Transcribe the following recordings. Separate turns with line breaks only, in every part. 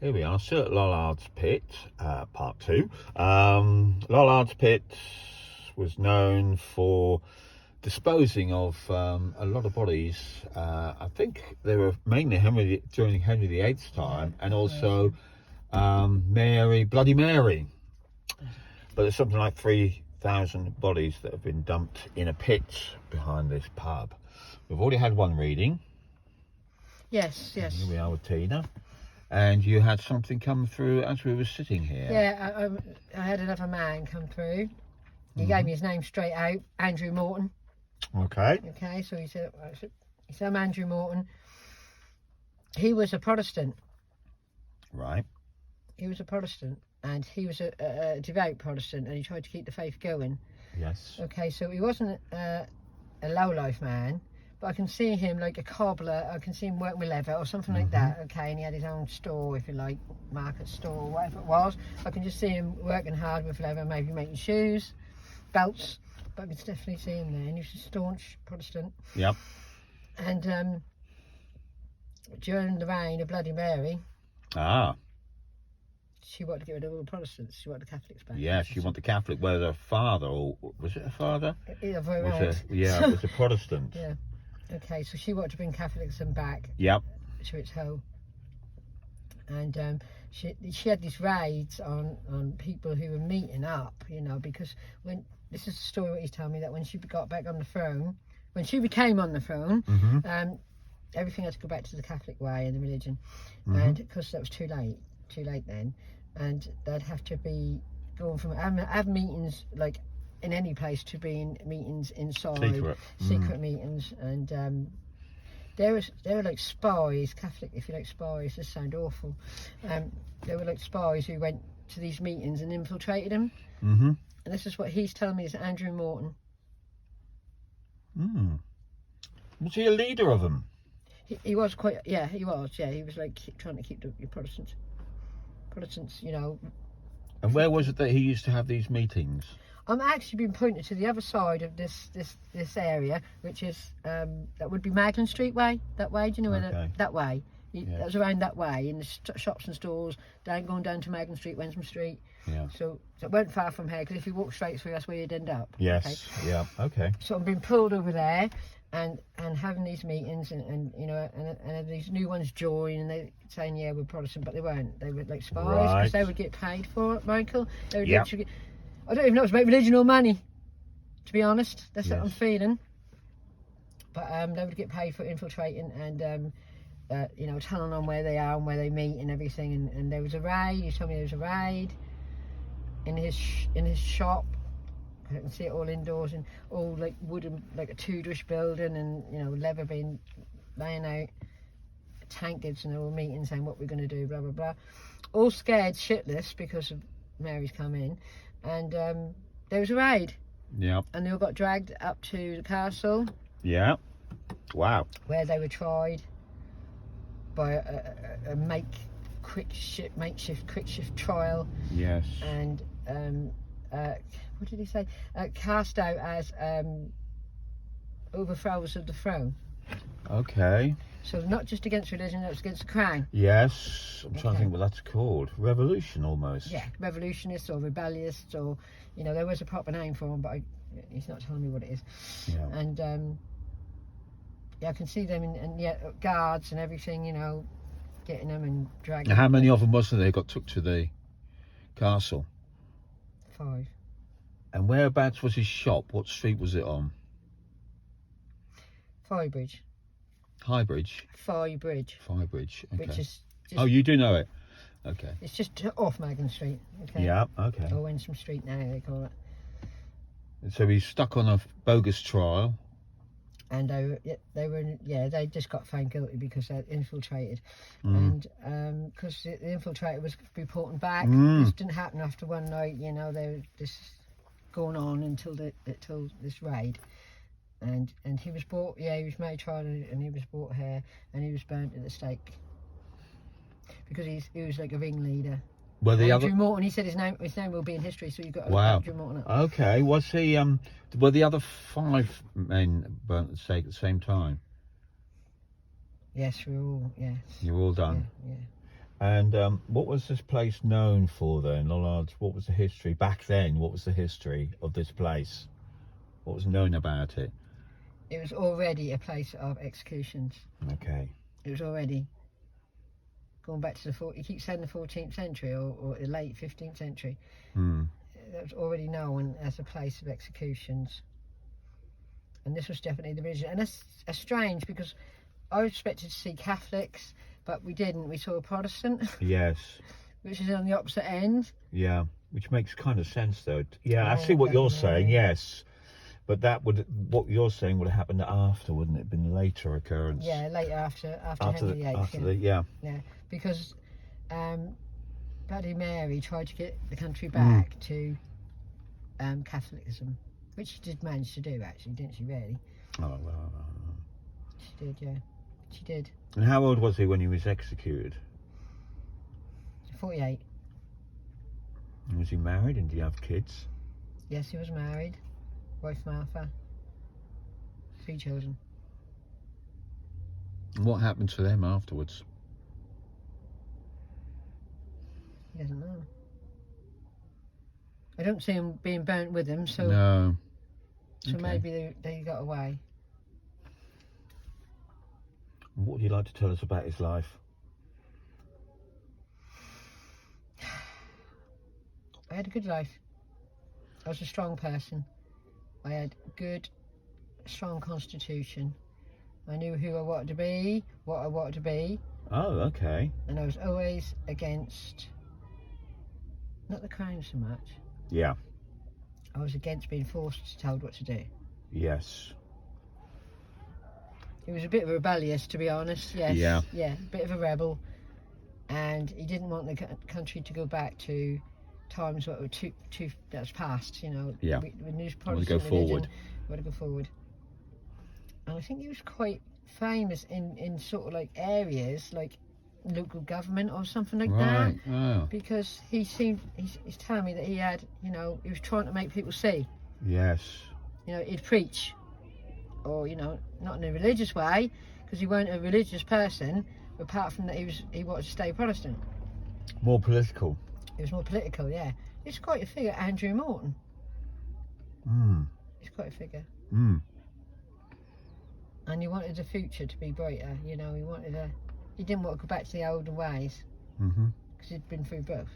Here we are, still at Lollards Pit, part 2. Lollards Pit was known for disposing of a lot of bodies. I think they were mainly during Henry VIII's time, and also Bloody Mary. But there's something like 3,000 bodies that have been dumped in a pit behind this pub. We've already had one reading.
Yes.
Here we are with Tina. And you had something come through as we were sitting here.
Yeah, I had another man come through. He gave me his name straight out, Andrew Morton.
Okay.
Okay, so he said, I'm Andrew Morton. He was a Protestant.
Right.
He was a Protestant, and he was a devout Protestant, and he tried to keep the faith going.
Yes.
Okay, so he wasn't a low-life man, but I can see him like a cobbler. I can see him working with leather or something like that. Okay, and he had his own store, if you like, market store, whatever it was. I can just see him working hard with leather, maybe making shoes, belts. But I can definitely see him there. And he was a staunch Protestant.
Yep.
And during the reign of Bloody Mary, she wanted to get rid of all the Protestants. She wanted the Catholics back.
Yeah, she wanted the Catholic. Whether her father, or was it her father?
Either way around.
It was a Protestant.
Yeah. Okay, so she wanted to bring Catholicism back.
Yep.
To its home. And she had these raids on people who were meeting up, you know, because this is the story what he's telling me, that when she got back on the throne, when she became on the throne, everything had to go back to the Catholic way and the religion, and because that was too late then, and they'd have to be going from have meetings like in any place to being meetings inside, secret meetings, and they were like spies, Catholic, if you like, spies. This sound awful. They were like spies who went to these meetings and infiltrated them. And this is what he's telling me is Andrew Morton.
Was he a leader of them?
He was quite. Yeah, he was. Yeah, he was like trying to keep the Protestants, you know.
And where was it that he used to have these meetings?
I'm actually being pointed to the other side of this area, which is that would be Magdalen Street way. That way, do you know where that way? That was around that way in the shops and stores, going down to Magdalen Street, Wensum Street.
Yeah.
So it weren't far from here, because if you walk straight through, that's where you'd end up.
Yes. Okay? Yeah. Okay.
So I'm being pulled over there, and having these meetings, and you know, and these new ones join, and they saying, yeah, we're Protestant, but they weren't. They were like spies, because they would get paid for it, Michael. They would literally get, I don't even know if it's about religion or money, to be honest. That's what I'm feeling. But they would get paid for infiltrating and you know, telling on where they are and where they meet and everything. And there was a raid. He told me there was a raid in his shop. I can see it all indoors, and all like wooden, like a Tudorish building, and you know, leather being laying out, tankards, and all meeting saying what we're going to do, blah blah blah. All scared shitless because of Mary's come in, and there was a raid.
Yeah.
And they all got dragged up to the castle.
Yeah. Wow.
Where they were tried by a makeshift quick shift trial.
Yes.
And what did he say? Cast out as overthrowers of the throne.
Okay.
So not just against religion, that was against the crown.
Yes. I'm trying to think what that's called. Revolution, almost.
Yeah, revolutionists or rebellionists, or, you know, there was a proper name for them, but he's not telling me what it is.
Yeah.
And yeah, I can see them, and guards and everything, you know, getting them and dragging.
Now, how many of them was there got took to the castle?
5.
And whereabouts was his shop? What street was it on?
Firebridge.
Highbridge?
Firebridge.
Firebridge, okay.
Which is
oh, you do know it? Okay.
It's just off Magdalen Street. Okay.
Yeah, okay.
Or Wensum Street now, they call it.
So he's stuck on a bogus trial.
And they just got found guilty because they infiltrated, and because the infiltrator was reporting back. This didn't happen after one night, you know. They were just going on until this raid, and he was brought. Yeah, he was made trial, and he was brought here, and he was burnt at the stake because he was like a ringleader.
Well,
Andrew Morton, he said his name will be in history, so you've got to look Andrew Morton up.
Okay, was he, were the other 5 men burnt at the stake at the same time?
Yes, we were all, yes.
You were all done?
Yeah.
And what was this place known for then, Lollards? What was the history back then? What was the history of this place? What was known about it?
It was already a place of executions.
Okay.
It was already going back to you keep saying the 14th century or the late 15th century. That was already known as a place of executions. And this was definitely the religion. And that's strange, because I expected to see Catholics, but we didn't. We saw a Protestant.
Yes.
Which is on the opposite end.
Yeah, which makes kind of sense though. Yeah, I see what you're saying, yes. But what you're saying would have happened after, wouldn't it? Been a later occurrence.
Yeah, later after Henry VIII.
Yeah.
Because Bloody Mary tried to get the country back to Catholicism, which she did manage to do, actually, didn't she? Really?
Oh well.
She did, yeah. She did.
And how old was he when he was executed?
48.
And was he married, and did he have kids?
Yes, he was married. Wife Martha. 3 children.
And what happened to them afterwards?
He doesn't know. I don't see him being burnt with him, so...
No.
So maybe they got away.
What would you like to tell us about his life?
I had a good life. I was a strong person. I had a good, strong constitution. I knew who I wanted to be, what I wanted to be.
Oh, okay.
And I was always against, not the crown so much.
Yeah.
I was against being forced, told what to do.
Yes.
He was a bit rebellious, to be honest. Yes.
Yeah.
Yeah, a bit of a rebel. And he didn't want the country to go back to times that were that's past, you know.
Yeah.
When there's
Protestant religion, forward.
We want to go forward. And I think he was quite famous in sort of like areas like local government or something like that.
Oh.
Because he's telling me that he had, you know, he was trying to make people see.
Yes.
You know, he'd preach, or, you know, not in a religious way, because he weren't a religious person, apart from that he wanted to stay Protestant.
More political.
He was more political, yeah. He's quite a figure, Andrew Morton. He's quite a figure. And he wanted the future to be brighter, you know. He didn't want to go back to the olden ways, because he'd been through both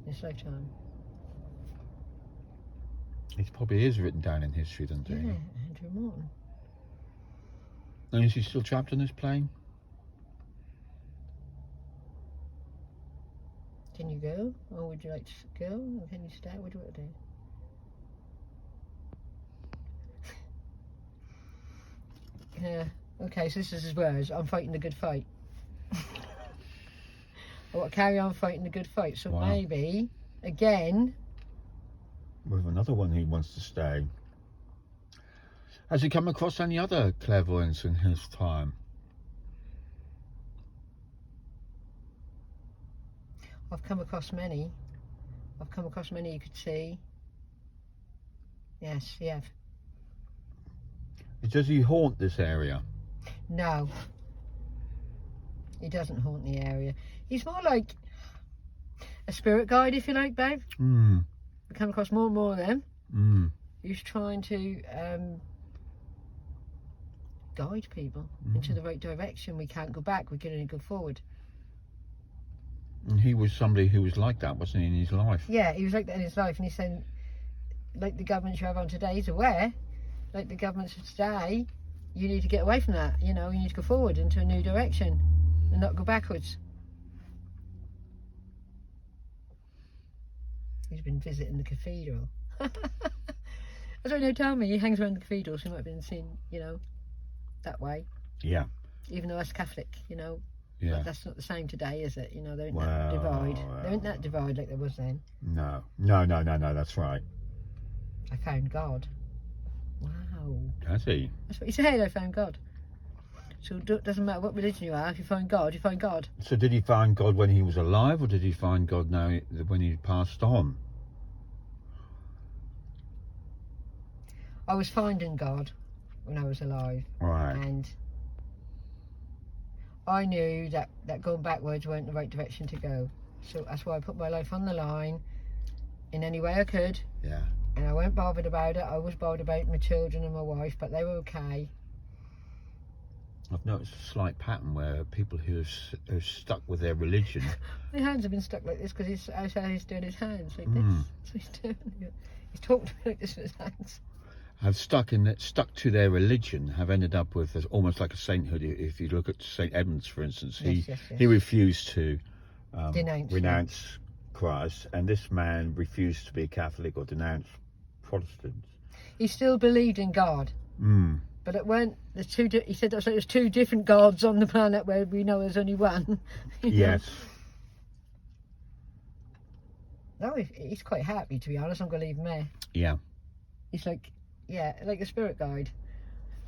in his lifetime.
It probably is written down in history, doesn't it?
Yeah, Andrew Morton.
And is he still trapped on this plane?
Can you go? Or would you like to go? Or can you stay? What do you want to do? Yeah. Okay, so this is his words. I'm fighting the good fight. I want to carry on fighting the good fight. So maybe, again...
With another one he wants to stay. Has he come across any other clairvoyants in his time?
I've come across many. You could see. Yes, you have.
Does he haunt this area?
No. He doesn't haunt the area. He's more like a spirit guide, if you like, babe. We come across more and more of them. He's trying to guide people into the right direction. We can't go back, we can only go forward.
And he was somebody who was like that, wasn't he, in his life?
Yeah, he was like that in his life, and he's saying, like the governments you have on today, he's aware, like the governments of today, you need to get away from that, you know, you need to go forward into a new direction and not go backwards. He's been visiting the cathedral. I don't know, tell me, he hangs around the cathedral, so he might have been seen, you know, that way.
Yeah.
Even though that's Catholic, you know.
Yeah.
But that's not the same today, is it? You know, there ain't that divide. There ain't that divide like there was then.
No, that's right.
I found God. Wow.
Has he?
That's what he said, I found God. So it doesn't matter what religion you are, if you find God, you find God.
So did he find God when he was alive, or did he find God now when he passed on?
I was finding God when I was alive.
Right.
And I knew that going backwards weren't the right direction to go. So that's why I put my life on the line in any way I could.
Yeah.
And I weren't bothered about it. I was bothered about my children and my wife, but they were okay.
I've noticed a slight pattern where people who are stuck with their religion.
My hands have been stuck like this because that's how he's doing his hands, like this. So he's doing it. He's talking to me like this with his hands.
Have stuck to their religion, have ended up with almost like a sainthood. If you look at Saint Edmunds, for instance, he refused to renounce Christ, and this man refused to be a Catholic or denounce Protestants.
He still believed in God, but it weren't the two. He said that there's two different gods on the planet where we know there's only one.
Yes.
No, he's quite happy, to be honest. I'm going to leave him there.
Yeah.
He's like a spirit guide.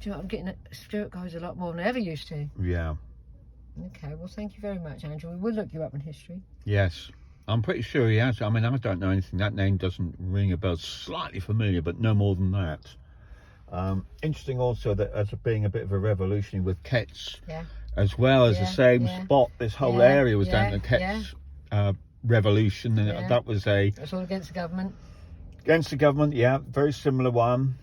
Do you know what? I'm getting spirit guides a lot more than I ever used to.
Yeah.
Okay, well, thank you very much, Andrew. We will look you up in history.
Yes. I'm pretty sure he has. I mean, I don't know anything. That name doesn't ring a bell. Slightly familiar, but no more than that. Interesting also that as being a bit of a revolutionary with Kett's, as well as the same spot. This whole area was down to Kett's revolution, and that was
That's all against the government.
Against the government, yeah, very similar one,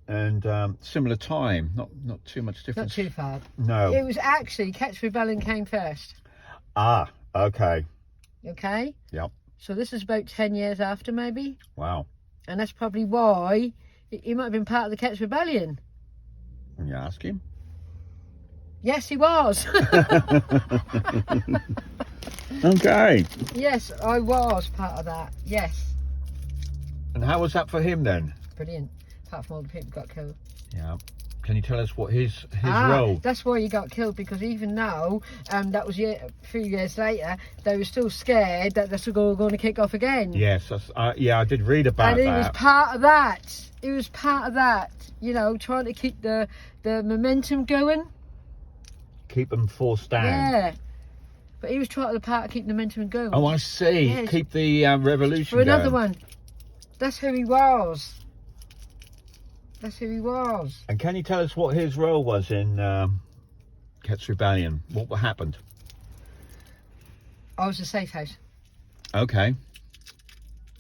and similar time. Not too much difference.
Not too far.
No.
It was actually Kett's rebellion came first.
Ah, okay.
Okay.
Yep.
So this is about 10 years after, maybe.
Wow.
And that's probably why he might have been part of the Kett's rebellion.
Can you ask him?
Yes, he was.
Okay.
Yes, I was part of that. Yes.
And how was that for him then?
Brilliant. Apart from all the people who got killed.
Yeah. Can you tell us what his role?
That's why he got killed, because even though that was a few years later, they were still scared that this was all going to kick off again.
Yes, I did read about that.
And he was part of that. He was part of that. You know, trying to keep the momentum going.
Keep them forced down.
Yeah. But he was trying to part of keeping the momentum going.
Oh, I see. Yes. Keep the revolution
for another
going.
one. That's who he was. That's who he was.
And can you tell us what his role was in Kett's rebellion? What happened?
I was a safe house.
Okay.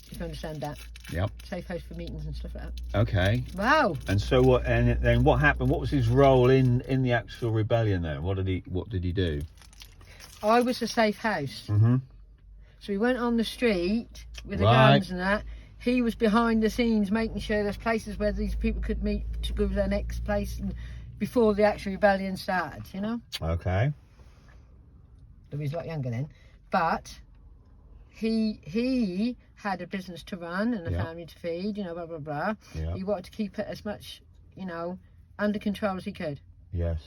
If you understand that.
Yep.
Safe house for meetings and stuff like that.
Okay.
Wow.
And so what? And then what happened? What was his role in the actual rebellion? Then what did he do?
I was a safe house.
Mm-hmm.
So we went on the street with the guns and that. He was behind the scenes making sure there's places where these people could meet to go to their next place and before the actual rebellion started, you know?
Okay.
He was a lot younger then. But he had a business to run and a family to feed, you know, blah, blah, blah.
Yep.
He wanted to keep it as much, you know, under control as he could.
Yes.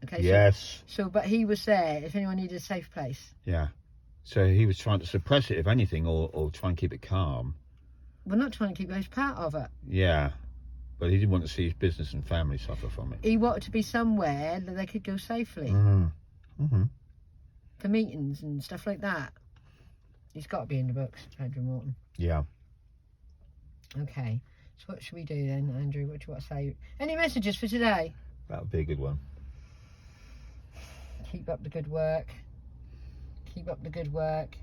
Okay.
Yes.
So, but he was there if anyone needed a safe place.
Yeah. So he was trying to suppress it, if anything, or try and keep it calm.
We're not trying to keep those part of it.
Yeah. But he didn't want to see his business and family suffer from it.
He wanted to be somewhere that they could go safely.
Mm-hmm.
For meetings and stuff like that. He's got to be in the books, Andrew Morton.
Yeah.
Okay. So what should we do then, Andrew? What do you want to say? Any messages for today?
That would be a good one.
Keep up the good work. Keep up the good work.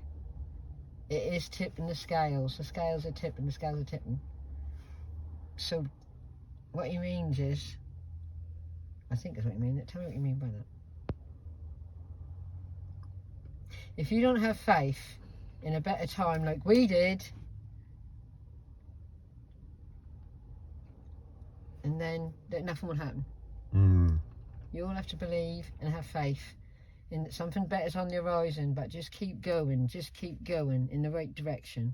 It is tipping the scales. The scales are tipping. The scales are tipping. So what he means is, I think is what you mean. Tell me what you mean by that. If you don't have faith in a better time like we did, and then nothing will happen. You all have to believe and have faith in that something better's on the horizon, but just keep going in the right direction.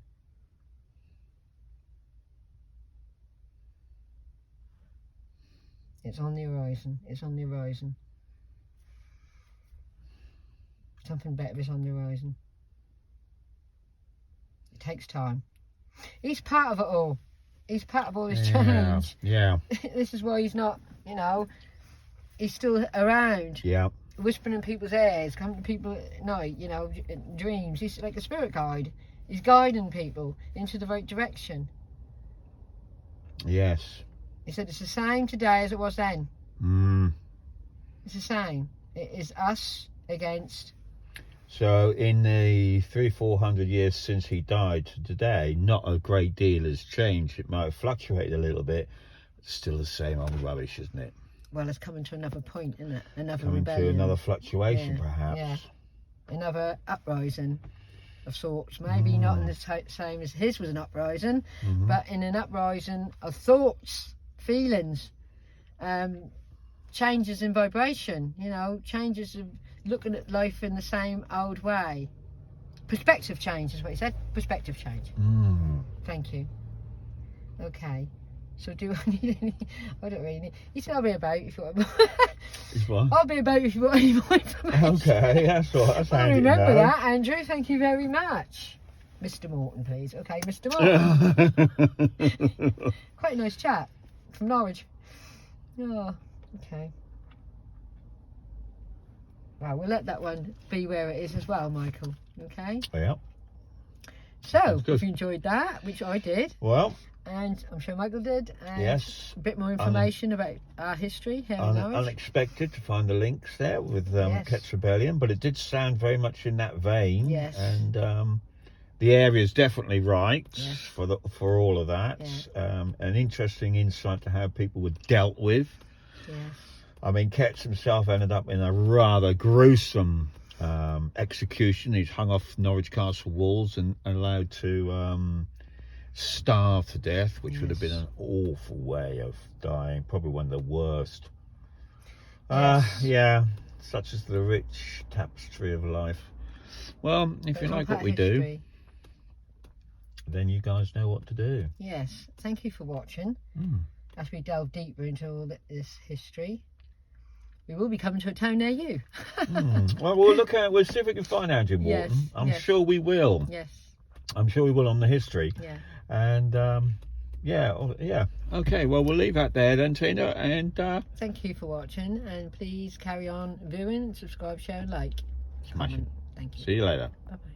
It's on the horizon. It's on the horizon. Something better is on the horizon. It takes time. He's part of it all. He's part of all this change.
Yeah.
This is why he's not, you know, he's still around.
Yeah.
Whispering in people's ears, coming to people at night, you know, dreams. He's like a spirit guide. He's guiding people into the right direction.
Yes.
He said it's the same today as it was then. It's the same. It is us against.
So in the 300-400 years since he died to today, not a great deal has changed. It might have fluctuated a little bit. It's still the same old rubbish, isn't it?
Well, it's coming to another point, isn't it? Another
Coming
rebellion.
to another fluctuation,
Yeah,
perhaps.
yeah. Another uprising of sorts. Maybe not in the same as his was an uprising, but in an uprising of thoughts, feelings, changes in vibration, you know, changes of looking at life in the same old way. Perspective change is what he said. Perspective change. Thank you. Okay. So do I need any? I don't really need. You said I'll be about if you want.
What?
I'll be about if you want any more information.
Okay, that's what I
I remember that, Andrew. Thank you very much, Mr. Morton, please. Okay, Mr. Morton. Quite a nice chap from Norwich. Oh, okay. Well, we'll let that one be where it is as well, Michael. Okay.
Yeah.
So, if you enjoyed that, which I did.
Well.
And I'm sure Michael did. And
yes.
A bit more information about our history here in Norwich.
Unexpected to find the links there with Ket's Rebellion, but it did sound very much in that vein.
Yes.
And the area's definitely right for all of that.
Yeah.
An interesting insight to how people were dealt with.
Yes.
I mean, Ketz himself ended up in a rather gruesome execution. He's hung off Norwich Castle walls and allowed to starve to death, which would have been an awful way of dying, probably one of the worst. Yeah, such is the rich tapestry of life. Well, if you like what we do, then you guys know what to do. Yes, thank you for watching. As we delve deeper into all this history, we will be coming to a town near you. Well, we'll see if we can find Andrew Morton. I'm sure we will. Yes. I'm sure we will on the history. Yeah. And yeah. Okay, well, we'll leave that there then, Tina. And thank you for watching, and please carry on viewing, subscribe, share, and like. Smash it. Thank you. See you later. Bye bye.